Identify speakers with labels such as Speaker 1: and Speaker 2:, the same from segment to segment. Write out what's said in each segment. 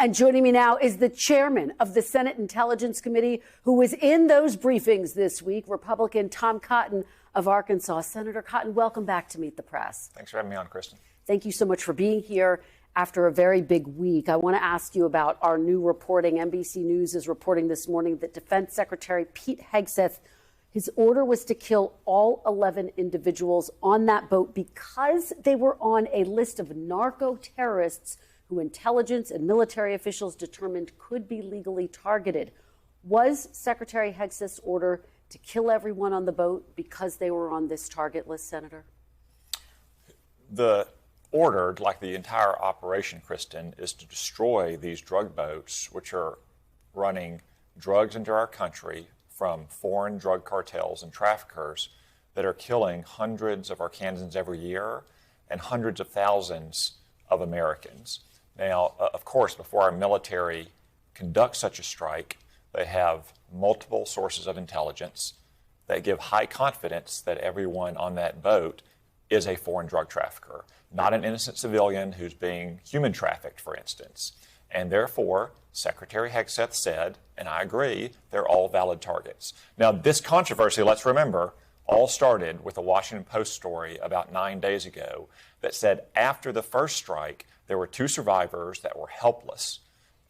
Speaker 1: And joining me now is the chairman of the Senate Intelligence Committee, who was in those briefings this week, Republican Tom Cotton of Arkansas. Senator Cotton, welcome back to Meet the Press.
Speaker 2: Thanks for having me on, Kristen.
Speaker 1: Thank you so much for being here after a very big week. I want to ask you about our new reporting. NBC News is reporting this morning that Defense Secretary Pete Hegseth, his order was to kill all 11 individuals on that boat because they were on a list of narco-terrorists who intelligence and military officials determined could be legally targeted. Was Secretary Hegseth's order to kill everyone on the boat because they were on this target list, Senator?
Speaker 2: The order, like the entire operation, Kristen, is to destroy these drug boats, which are running drugs into our country from foreign drug cartels and traffickers that are killing hundreds of Arkansans every year and hundreds of thousands of Americans. Now, of course, before our military conducts such a strike, they have multiple sources of intelligence that give high confidence that everyone on that boat is a foreign drug trafficker, not an innocent civilian who's being human trafficked, for instance. And therefore, Secretary Hegseth said, and I agree, they're all valid targets. Now, this controversy, let's remember, all started with a Washington Post story about 9 days ago that said after the first strike, there were 2 survivors that were helpless,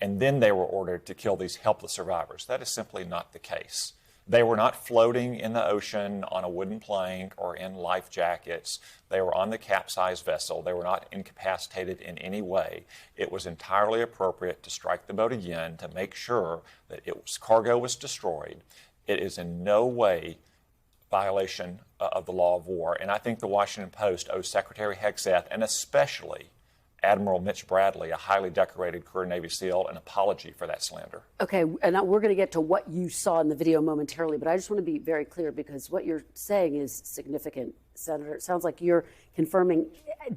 Speaker 2: and then they were ordered to kill these helpless survivors. That is simply not the case. They were not floating in the ocean on a wooden plank or in life jackets. They were on the capsized vessel. They were not incapacitated in any way. It was entirely appropriate to strike the boat again to make sure that cargo was destroyed. It is in no way violation of the law of war. And I think the Washington Post owes Secretary Hegseth, and especially Admiral Mitch Bradley, a highly decorated career Navy SEAL, an apology for that slander. Okay,
Speaker 1: and we're going to get to what you saw in the video momentarily, but I just want to be very clear because what you're saying is significant, Senator. It sounds like you're confirming,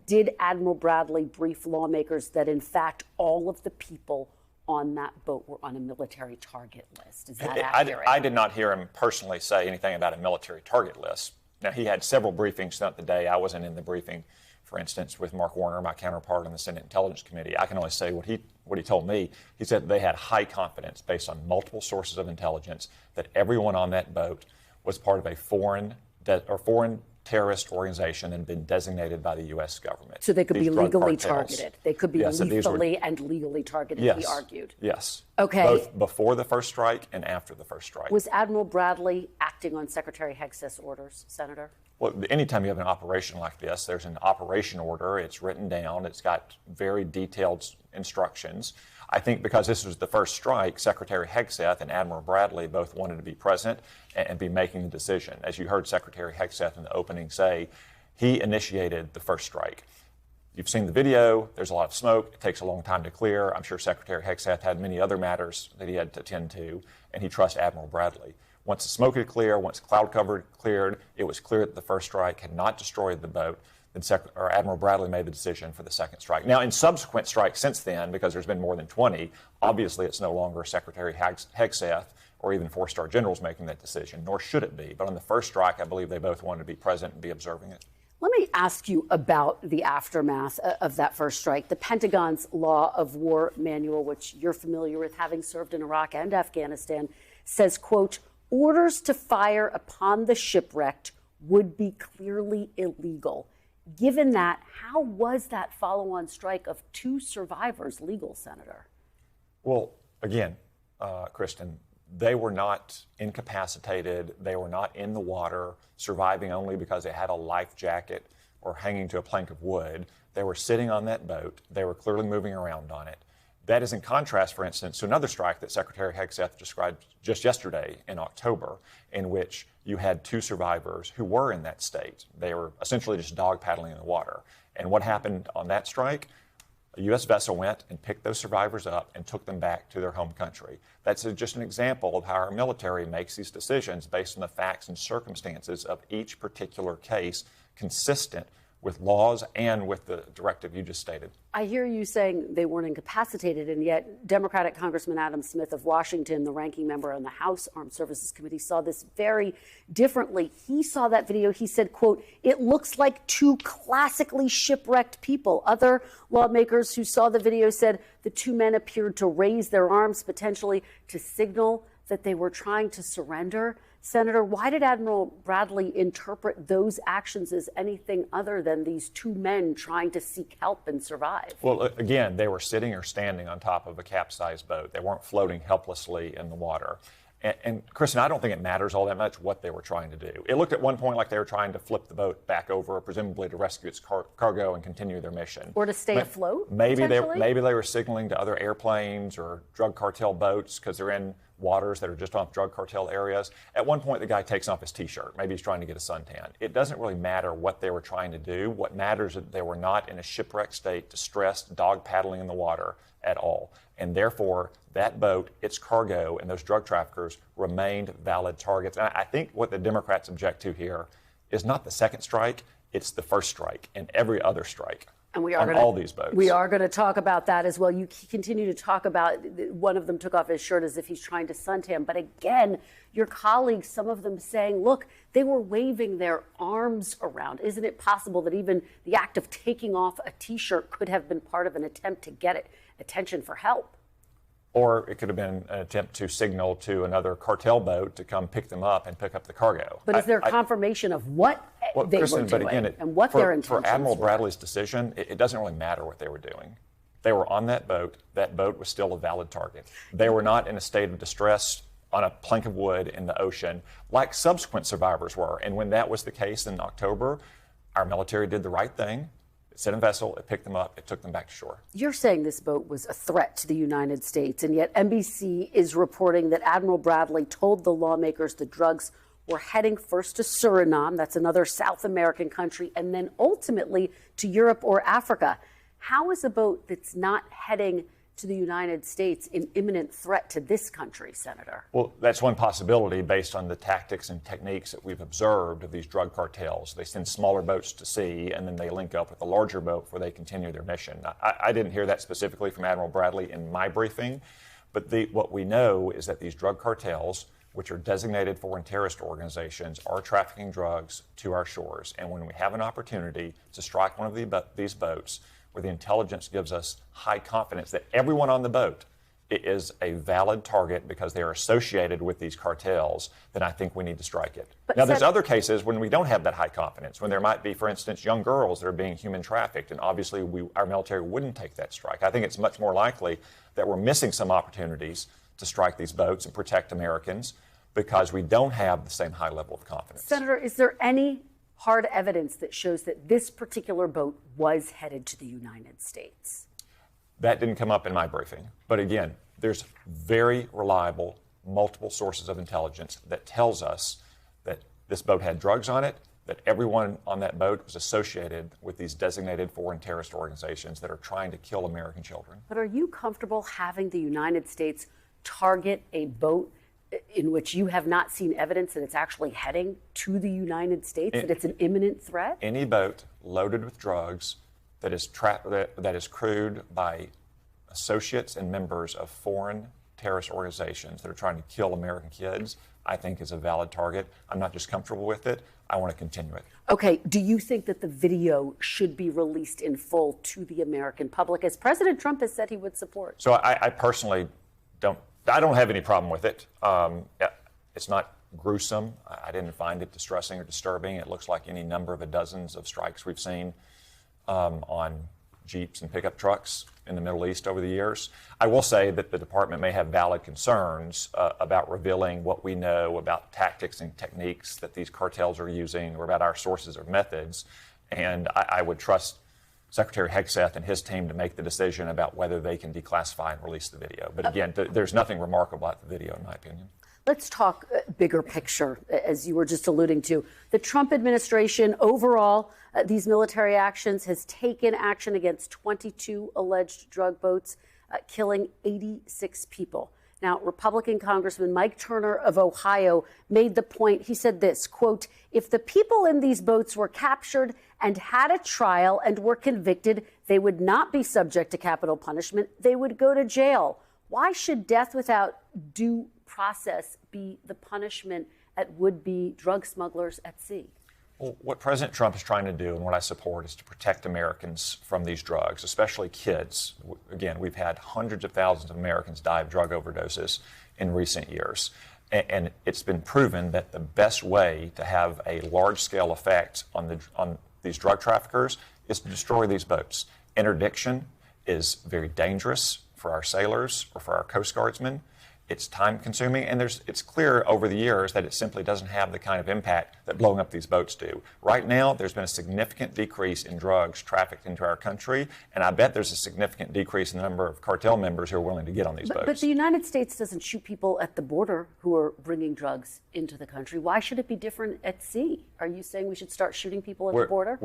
Speaker 1: did Admiral Bradley brief lawmakers that, in fact, all of the people on that boat were on a military target list? Is that accurate?
Speaker 2: I did not hear him personally say anything about a military target list. Now, he had several briefings throughout the day. I wasn't in the briefing, for instance, with Mark Warner, my counterpart on the Senate Intelligence Committee. I can only say what he told me. He said they had high confidence based on multiple sources of intelligence that everyone on that boat was part of a foreign terrorist organization and been designated by the U.S. government.
Speaker 1: So they could be legally targeted. They could be lethally and legally targeted, he argued.
Speaker 2: Yes.
Speaker 1: Okay.
Speaker 2: Both before the first strike and after the first strike.
Speaker 1: Was Admiral Bradley acting on Secretary Hegseth's orders, Senator?
Speaker 2: Well, anytime you have an operation like this, there's an operation order. It's written down. It's got very detailed instructions. I think because this was the first strike, Secretary Hegseth and Admiral Bradley both wanted to be present and be making the decision. As you heard Secretary Hegseth in the opening say, he initiated the first strike. You've seen the video. There's a lot of smoke. It takes a long time to clear. I'm sure Secretary Hegseth had many other matters that he had to attend to, and he trusts Admiral Bradley. Once the smoke had cleared, once cloud cover cleared, it was clear that the first strike had not destroyed the boat. Then Admiral Bradley made the decision for the second strike. Now, in subsequent strikes since then, because there's been more than 20, obviously it's no longer Secretary Hegseth or even 4-star generals making that decision, nor should it be. But on the first strike, I believe they both wanted to be present and be observing it.
Speaker 1: Let me ask you about the aftermath of that first strike. The Pentagon's Law of War Manual, which you're familiar with, having served in Iraq and Afghanistan, says, quote, orders to fire upon the shipwrecked would be clearly illegal. Given that, how was that follow-on strike of 2 survivors legal, Senator?
Speaker 2: Well, again, Kristen, they were not incapacitated. They were not in the water, surviving only because they had a life jacket or hanging to a plank of wood. They were sitting on that boat. They were clearly moving around on it. That is in contrast, for instance, to another strike that Secretary Hegseth described just yesterday in October, in which you had 2 survivors who were in that state. They were essentially just dog paddling in the water. And what happened on that strike? A U.S. vessel went and picked those survivors up and took them back to their home country. That's just an example of how our military makes these decisions based on the facts and circumstances of each particular case, consistent with laws and with the directive you just stated.
Speaker 1: I hear you saying they weren't incapacitated, and yet Democratic Congressman Adam Smith of Washington, the ranking member on the House Armed Services Committee, saw this very differently. He saw that video. He said, quote, "It looks like two classically shipwrecked people." Other lawmakers who saw the video said the two men appeared to raise their arms, potentially to signal that they were trying to surrender. Senator, why did Admiral Bradley interpret those actions as anything other than these two men trying to seek help and survive?
Speaker 2: Well, again, they were sitting or standing on top of a capsized boat. They weren't floating helplessly in the water. And Kristen, I don't think it matters all that much what they were trying to do. It looked at one point like they were trying to flip the boat back over, presumably to rescue its cargo and continue their mission.
Speaker 1: Or to stay afloat,
Speaker 2: maybe they were signaling to other airplanes or drug cartel boats because they're in waters that are just off drug cartel areas. At one point, the guy takes off his T-shirt. Maybe he's trying to get a suntan. It doesn't really matter what they were trying to do. What matters is that they were not in a shipwrecked state, distressed, dog paddling in the water at all. And therefore, that boat, its cargo, and those drug traffickers remained valid targets. And I think what the Democrats object to here is not the second strike, it's the first strike and every other strike.
Speaker 1: And we are
Speaker 2: on all these boats.
Speaker 1: We are going to talk about that as well. You continue to talk about one of them took off his shirt as if he's trying to suntan. But again, your colleagues, some of them saying, look, they were waving their arms around. Isn't it possible that even the act of taking off a T-shirt could have been part of an attempt to get attention for help?
Speaker 2: Or it could have been an attempt to signal to another cartel boat to come pick them up and pick up the cargo.
Speaker 1: But is there confirmation of what they were doing and what their intentions were?
Speaker 2: For Admiral Bradley's decision, it doesn't really matter what they were doing. They were on that boat. That boat was still a valid target. They were not in a state of distress on a plank of wood in the ocean like subsequent survivors were. And when that was the case in October, our military did the right thing. Sent a vessel, it picked them up, it took them back to shore.
Speaker 1: You're saying this boat was a threat to the United States, and yet NBC is reporting that Admiral Bradley told the lawmakers the drugs were heading first to Suriname, that's another South American country, and then ultimately to Europe or Africa. How is a boat that's not heading to the United States an imminent threat to this country, Senator?
Speaker 2: Well, that's one possibility based on the tactics and techniques that we've observed of these drug cartels. They send smaller boats to sea, and then they link up with a larger boat before they continue their mission. I didn't hear that specifically from Admiral Bradley in my briefing, but what we know is that these drug cartels, which are designated foreign terrorist organizations, are trafficking drugs to our shores. And when we have an opportunity to strike one of these boats, where the intelligence gives us high confidence that everyone on the boat is a valid target because they are associated with these cartels, then I think we need to strike it. Now, there's other cases when we don't have that high confidence, when there might be, for instance, young girls that are being human trafficked, and obviously our military wouldn't take that strike. I think it's much more likely that we're missing some opportunities to strike these boats and protect Americans because we don't have the same high level of confidence.
Speaker 1: Senator, is there any hard evidence that shows that this particular boat was headed to the United States?
Speaker 2: That didn't come up in my briefing. But again, there's very reliable, multiple sources of intelligence that tells us that this boat had drugs on it, that everyone on that boat was associated with these designated foreign terrorist organizations that are trying to kill American children.
Speaker 1: But are you comfortable having the United States target a boat in which you have not seen evidence that it's actually heading to the United States, that it's an imminent threat?
Speaker 2: Any boat loaded with drugs that is crewed by associates and members of foreign terrorist organizations that are trying to kill American kids, I think is a valid target. I'm not just comfortable with it. I want to continue it. Okay.
Speaker 1: Do you think that the video should be released in full to the American public, as President Trump has said he would support?
Speaker 2: So I personally don't have any problem with it. It's not gruesome. I didn't find it distressing or disturbing. It looks like any number of dozens of strikes we've seen on Jeeps and pickup trucks in the Middle East over the years. I will say that the department may have valid concerns about revealing what we know about tactics and techniques that these cartels are using, or about our sources or methods. And I would trust Secretary Hegseth and his team to make the decision about whether they can declassify and release the video. But again, there's nothing remarkable about the video, in my opinion.
Speaker 1: Let's talk bigger picture, as you were just alluding to. The Trump administration overall, these military actions, has taken action against 22 alleged drug boats, killing 86 people. Now, Republican Congressman Mike Turner of Ohio made the point. He said this, quote, if the people in these boats were captured and had a trial and were convicted, they would not be subject to capital punishment. They would go to jail. Why should death without due process be the punishment at would-be drug smugglers at sea?
Speaker 2: Well, what President Trump is trying to do, and what I support, is to protect Americans from these drugs, especially kids. Again, we've had hundreds of thousands of Americans die of drug overdoses in recent years. And it's been proven that the best way to have a large-scale effect on these drug traffickers is to destroy these boats. Interdiction is very dangerous for our sailors or for our Coast Guardsmen. It's time-consuming, and it's clear over the years that it simply doesn't have the kind of impact that blowing up these boats do. Right now, there's been a significant decrease in drugs trafficked into our country, and I bet there's a significant decrease in the number of cartel members who are willing to get on these boats.
Speaker 1: But the United States doesn't shoot people at the border who are bringing drugs into the country. Why should it be different at sea? Are you saying we should start shooting people at the border?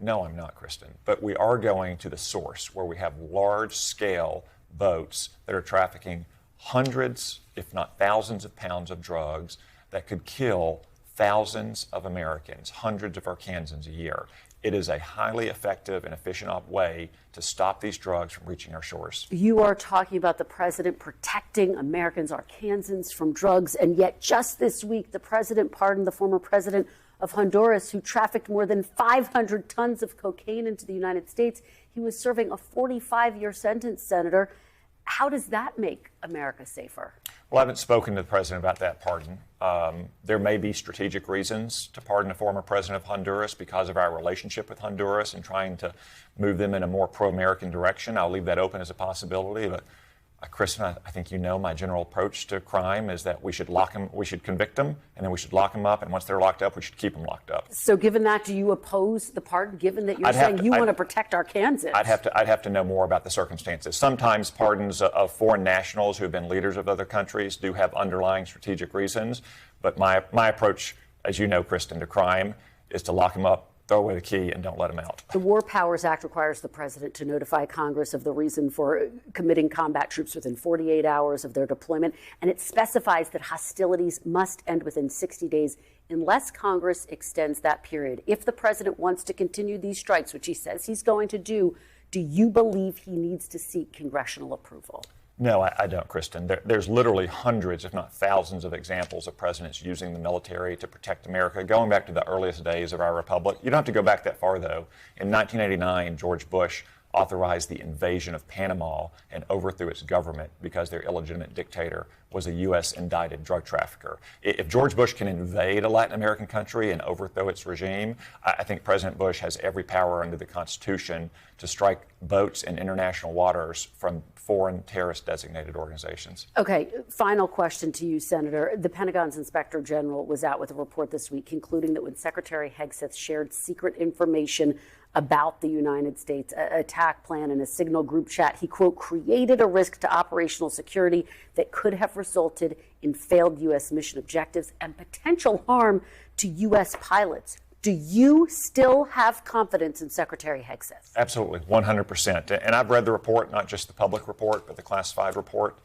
Speaker 2: No, I'm not, Kristen. But we are going to the source where we have large-scale boats that are trafficking hundreds, if not thousands of pounds of drugs that could kill thousands of Americans, hundreds of Arkansans a year. It is a highly effective and efficient way to stop these drugs from reaching our shores.
Speaker 1: You are talking about the president protecting Americans, Arkansans, from drugs, and yet just this week, the president pardoned the former president of Honduras who trafficked more than 500 tons of cocaine into the United States. He was serving a 45-year sentence, Senator. How does that make America safer?
Speaker 2: Well, I haven't spoken to the president about that pardon. There may be strategic reasons to pardon a former president of Honduras because of our relationship with Honduras and trying to move them in a more pro-American direction. I'll leave that open as a possibility. But, Kristen, I think you know my general approach to crime is that we should convict them, and then we should lock them up, and once they're locked up, we should keep them locked up.
Speaker 1: So given that, do you oppose the pardon, given that you're saying you want to protect Arkansans?
Speaker 2: I'd have to know more about the circumstances. Sometimes pardons of foreign nationals who have been leaders of other countries do have underlying strategic reasons, but my approach, as you know, Kristen, to crime is to lock them up, throw away the key, and don't let them out.
Speaker 1: The War Powers Act requires the president to notify Congress of the reason for committing combat troops within 48 hours of their deployment, and it specifies that hostilities must end within 60 days unless Congress extends that period. If the president wants to continue these strikes, which he says he's going to do you believe he needs to seek congressional approval?
Speaker 2: No, I don't, Kristen. There's literally hundreds, if not thousands, of examples of presidents using the military to protect America, going back to the earliest days of our republic. You don't have to go back that far, though. In 1989, George Bush authorized the invasion of Panama and overthrew its government because their illegitimate dictator was a U.S. indicted drug trafficker. If George Bush can invade a Latin American country and overthrow its regime, I think President Bush has every power under the Constitution to strike boats in international waters from foreign terrorist-designated organizations.
Speaker 1: Okay, final question to you, Senator. The Pentagon's Inspector General was out with a report this week concluding that when Secretary Hegseth shared secret information about the United States attack plan in a Signal group chat, he, quote, created a risk to operational security that could have resulted in failed U.S. mission objectives and potential harm to U.S. pilots. Do you still have confidence in Secretary Hegseth?
Speaker 2: Absolutely, 100%. And I've read the report, not just the public report, but the classified report.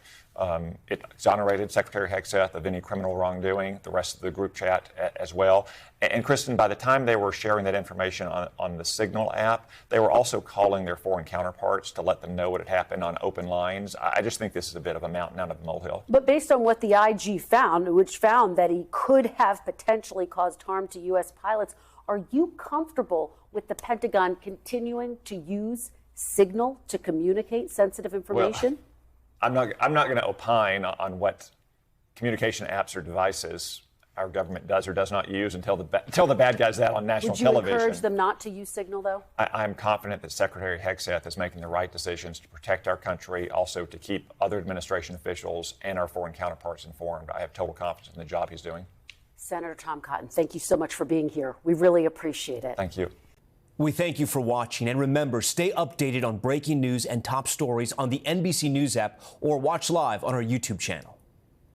Speaker 2: It exonerated Secretary Hegseth of any criminal wrongdoing, the rest of the group chat as well. And Kristen, by the time they were sharing that information on the Signal app, they were also calling their foreign counterparts to let them know what had happened on open lines. I just think this is a bit of a mountain out of a molehill.
Speaker 1: But based on what the IG found, which found that he could have potentially caused harm to U.S. pilots, are you comfortable with the Pentagon continuing to use Signal to communicate sensitive information?
Speaker 2: Well, I'm not going to opine on what communication apps or devices our government does or does not use until the bad guys out on national television.
Speaker 1: Would you encourage them not to use Signal, though?
Speaker 2: I'm confident that Secretary Hegseth is making the right decisions to protect our country, also to keep other administration officials and our foreign counterparts informed. I have total confidence in the job he's doing.
Speaker 1: Senator Tom Cotton, thank you so much for being here. We really appreciate it.
Speaker 2: Thank you.
Speaker 3: We thank you for watching, and remember, stay updated on breaking news and top stories on the NBC News app or watch live on our YouTube channel.